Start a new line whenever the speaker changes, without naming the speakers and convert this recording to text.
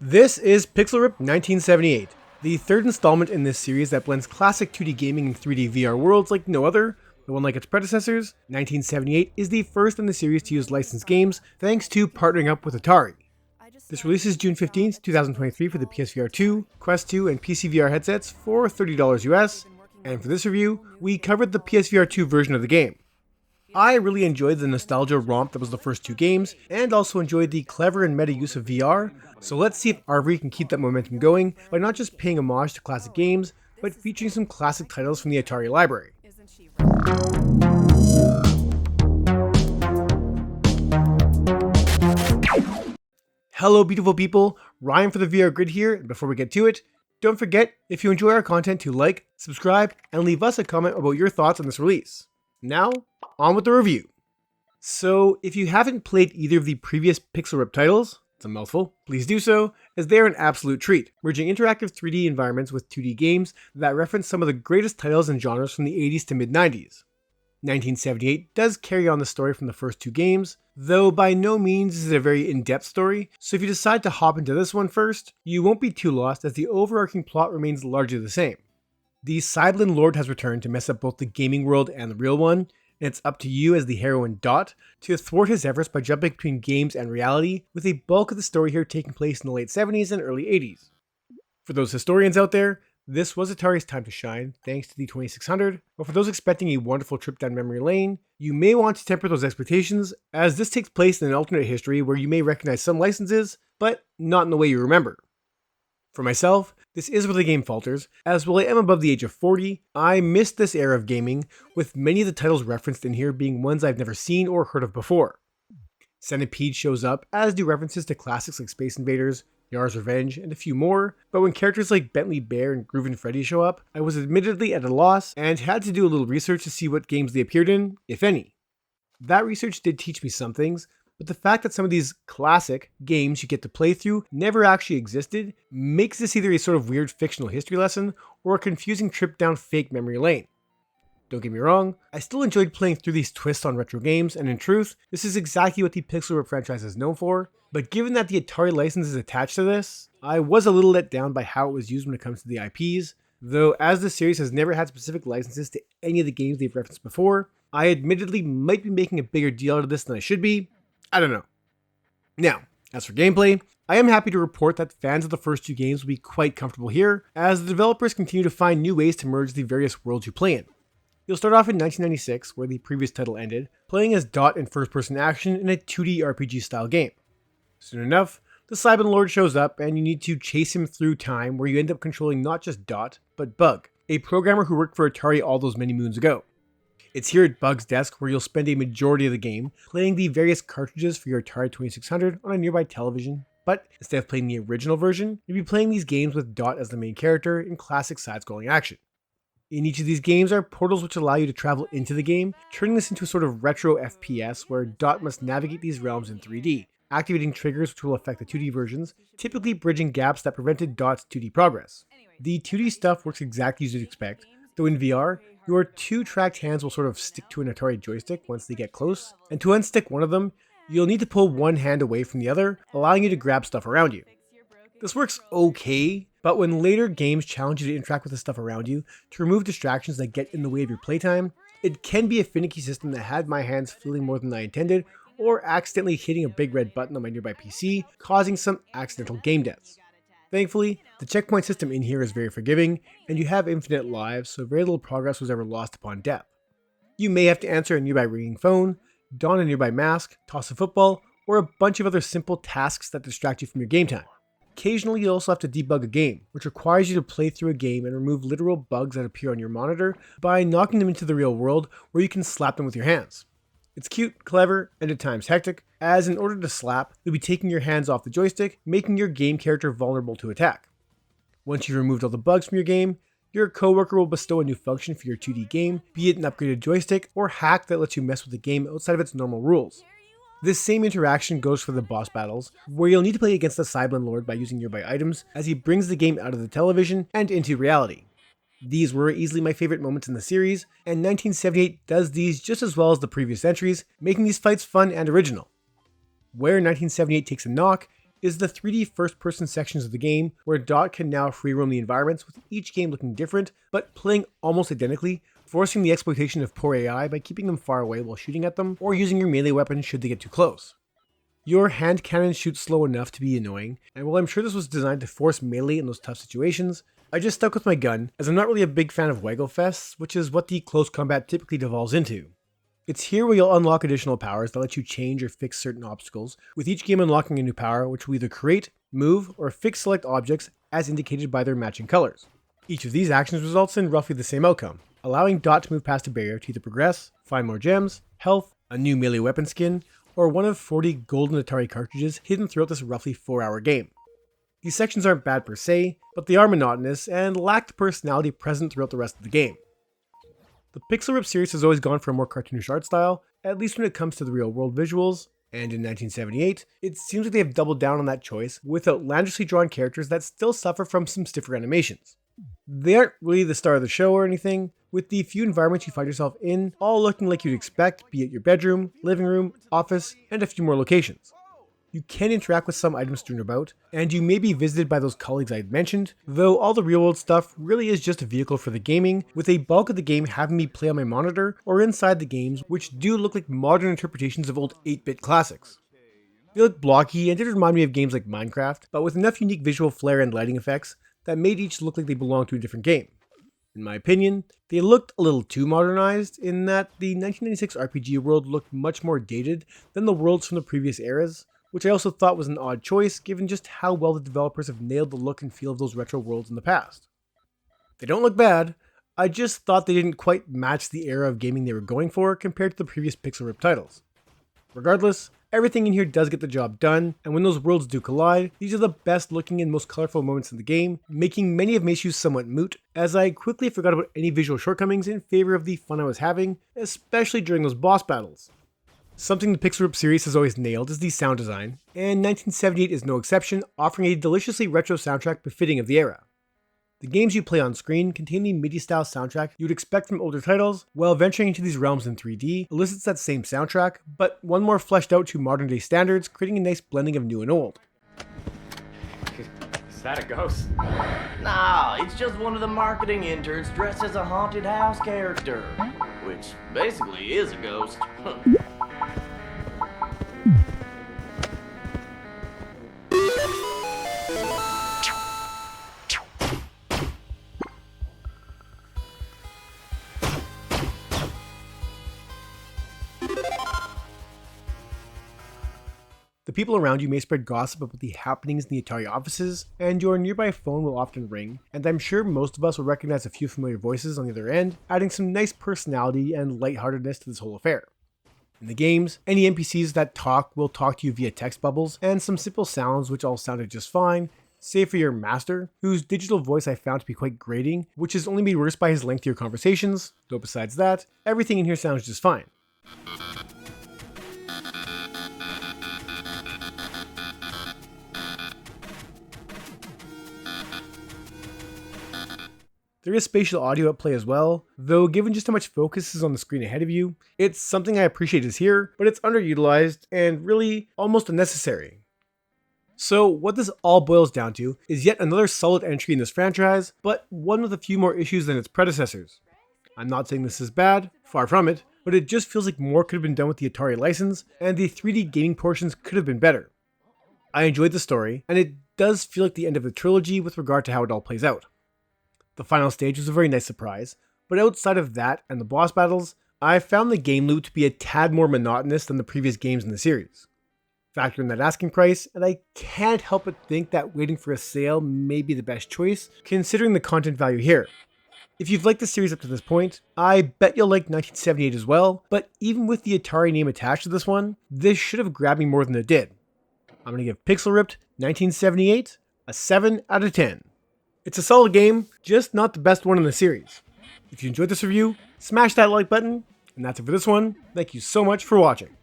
This is Pixel Rip 1978, the third installment in this series that blends classic 2D gaming and 3D VR worlds like no other. But unlike its predecessors, 1978 is the first in the series to use licensed games thanks to partnering up with Atari. This releases June 15th, 2023 for the PSVR 2, Quest 2, and PCVR headsets for $30 US, and for this review, we covered the PSVR 2 version of the game. I really enjoyed the nostalgia romp that was the first two games, and also enjoyed the clever and meta use of VR, so let's see if ARVORE can keep that momentum going by not just paying homage to classic games, but featuring some classic titles from the Atari library. Hello beautiful people, Ryan for the VR Grid here, and before we get to it, don't forget, if you enjoy our content, to like, subscribe, and leave us a comment about your thoughts on this release. Now, on with the review. So, if you haven't played either of the previous Pixel Rip titles, it's a mouthful, please do so, as they're an absolute treat, merging interactive 3D environments with 2D games that reference some of the greatest titles and genres from the 80s to mid-90s. 1978 does carry on the story from the first two games, though by no means is it a very in-depth story, so if you decide to hop into this one first, you won't be too lost as the overarching plot remains largely the same. The Cyblin Lord has returned to mess up both the gaming world and the real one, and it's up to you as the heroine Dot to thwart his efforts by jumping between games and reality, with a bulk of the story here taking place in the late 70s and early 80s. For those historians out there, this was Atari's time to shine, thanks to the 2600, but for those expecting a wonderful trip down memory lane, you may want to temper those expectations, as this takes place in an alternate history where you may recognize some licenses, but not in the way you remember. For myself, this is where the game falters, as while I am above the age of 40, I miss this era of gaming, with many of the titles referenced in here being ones I've never seen or heard of before. Centipede shows up, as do references to classics like Space Invaders, Yar's Revenge, and a few more, but when characters like Bentley Bear and Groovin' Freddy show up, I was admittedly at a loss and had to do a little research to see what games they appeared in, if any. That research did teach me some things, but the fact that some of these classic games you get to play through never actually existed makes this either a sort of weird fictional history lesson or a confusing trip down fake memory lane. Don't get me wrong, I still enjoyed playing through these twists on retro games, and in truth, this is exactly what the Pixel Rip franchise is known for, but given that the Atari license is attached to this, I was a little let down by how it was used when it comes to the IPs, though as the series has never had specific licenses to any of the games they've referenced before, I admittedly might be making a bigger deal out of this than I should be. I don't know. Now, as for gameplay, I am happy to report that fans of the first two games will be quite comfortable here, as the developers continue to find new ways to merge the various worlds you play in. You'll start off in 1996, where the previous title ended, playing as Dot in first-person action in a 2D RPG style game. Soon enough, the Cyblin Lord shows up and you need to chase him through time, where you end up controlling not just Dot, but Bug, a programmer who worked for Atari all those many moons ago. It's here at Bug's desk where you'll spend a majority of the game playing the various cartridges for your Atari 2600 on a nearby television, but instead of playing the original version, you'll be playing these games with Dot as the main character in classic side-scrolling action. In each of these games are portals which allow you to travel into the game, turning this into a sort of retro FPS where Dot must navigate these realms in 3D, activating triggers which will affect the 2D versions, typically bridging gaps that prevented Dot's 2D progress. The 2D stuff works exactly as you'd expect, though in VR, your two-tracked hands will sort of stick to an Atari joystick once they get close, and to unstick one of them, you'll need to pull one hand away from the other, allowing you to grab stuff around you. This works okay, but when later games challenge you to interact with the stuff around you to remove distractions that get in the way of your playtime, it can be a finicky system that had my hands feeling more than I intended, or accidentally hitting a big red button on my nearby PC, causing some accidental game deaths. Thankfully, the checkpoint system in here is very forgiving, and you have infinite lives, so very little progress was ever lost upon death. You may have to answer a nearby ringing phone, don a nearby mask, toss a football, or a bunch of other simple tasks that distract you from your game time. Occasionally, you also have to debug a game, which requires you to play through a game and remove literal bugs that appear on your monitor by knocking them into the real world where you can slap them with your hands. It's cute, clever, and at times hectic, as in order to slap, you'll be taking your hands off the joystick, making your game character vulnerable to attack. Once you've removed all the bugs from your game, your coworker will bestow a new function for your 2D game, be it an upgraded joystick or hack that lets you mess with the game outside of its normal rules. This same interaction goes for the boss battles, where you'll need to play against the Cyblin Lord by using nearby items as he brings the game out of the television and into reality. These were easily my favorite moments in the series, and 1978 does these just as well as the previous entries, making these fights fun and original. Where 1978 takes a knock is the 3D first-person sections of the game, where Dot can now free roam the environments, with each game looking different, but playing almost identically, forcing the exploitation of poor AI by keeping them far away while shooting at them, or using your melee weapon should they get too close. Your hand cannon shoots slow enough to be annoying, and while I'm sure this was designed to force melee in those tough situations, I just stuck with my gun, as I'm not really a big fan of Waggle Fests, which is what the close combat typically devolves into. It's here where you'll unlock additional powers that let you change or fix certain obstacles, with each game unlocking a new power which will either create, move, or fix select objects as indicated by their matching colors. Each of these actions results in roughly the same outcome, allowing Dot to move past a barrier to either progress, find more gems, health, a new melee weapon skin, or one of 40 golden Atari cartridges hidden throughout this roughly 4-hour game. These sections aren't bad per se, but they are monotonous and lack the personality present throughout the rest of the game. The Pixel Rip series has always gone for a more cartoonish art style, at least when it comes to the real world visuals, and in 1978, it seems like they have doubled down on that choice with outlandishly drawn characters that still suffer from some stiffer animations. They aren't really the star of the show or anything, with the few environments you find yourself in all looking like you'd expect, be it your bedroom, living room, office, and a few more locations. You can interact with some items strewn about, and you may be visited by those colleagues I had mentioned, though all the real world stuff really is just a vehicle for the gaming, with a bulk of the game having me play on my monitor or inside the games, which do look like modern interpretations of old 8-bit classics. They look blocky and did remind me of games like Minecraft, but with enough unique visual flair and lighting effects that made each look like they belonged to a different game. In my opinion, they looked a little too modernized, in that the 1996 RPG world looked much more dated than the worlds from the previous eras, which I also thought was an odd choice given just how well the developers have nailed the look and feel of those retro worlds in the past. They don't look bad, I just thought they didn't quite match the era of gaming they were going for compared to the previous Pixel Rip titles. Regardless, everything in here does get the job done, and when those worlds do collide, these are the best looking and most colorful moments in the game, making many of my issues somewhat moot, as I quickly forgot about any visual shortcomings in favor of the fun I was having, especially during those boss battles. Something the Pixel Rip series has always nailed is the sound design, and 1978 is no exception, offering a deliciously retro soundtrack befitting of the era. The games you play on screen contain the MIDI-style soundtrack you'd expect from older titles, while venturing into these realms in 3D elicits that same soundtrack, but one more fleshed out to modern-day standards, creating a nice blending of new and old.
Is that a ghost?
Nah, it's just one of the marketing interns dressed as a haunted house character, which basically is a ghost.
The people around you may spread gossip about the happenings in the Atari offices, and your nearby phone will often ring, and I'm sure most of us will recognize a few familiar voices on the other end, adding some nice personality and lightheartedness to this whole affair. In the games, any NPCs that talk will talk to you via text bubbles, and some simple sounds which all sounded just fine, save for your master, whose digital voice I found to be quite grating, which is only made worse by his lengthier conversations, though besides that, everything in here sounds just fine. There is spatial audio at play as well, though given just how much focus is on the screen ahead of you, it's something I appreciate is here, but it's underutilized and really almost unnecessary. So what this all boils down to is yet another solid entry in this franchise, but one with a few more issues than its predecessors. I'm not saying this is bad, far from it, but it just feels like more could have been done with the Atari license, and the 3D gaming portions could have been better. I enjoyed the story, and it does feel like the end of the trilogy with regard to how it all plays out. The final stage was a very nice surprise, but outside of that and the boss battles, I found the game loop to be a tad more monotonous than the previous games in the series. Factor in that asking price, and I can't help but think that waiting for a sale may be the best choice, considering the content value here. If you've liked the series up to this point, I bet you'll like 1978 as well, but even with the Atari name attached to this one, this should have grabbed me more than it did. I'm going to give Pixel Ripped 1978 a 7 out of 10. It's a solid game, just not the best one in the series. If you enjoyed this review, smash that like button, and that's it for this one. Thank you so much for watching.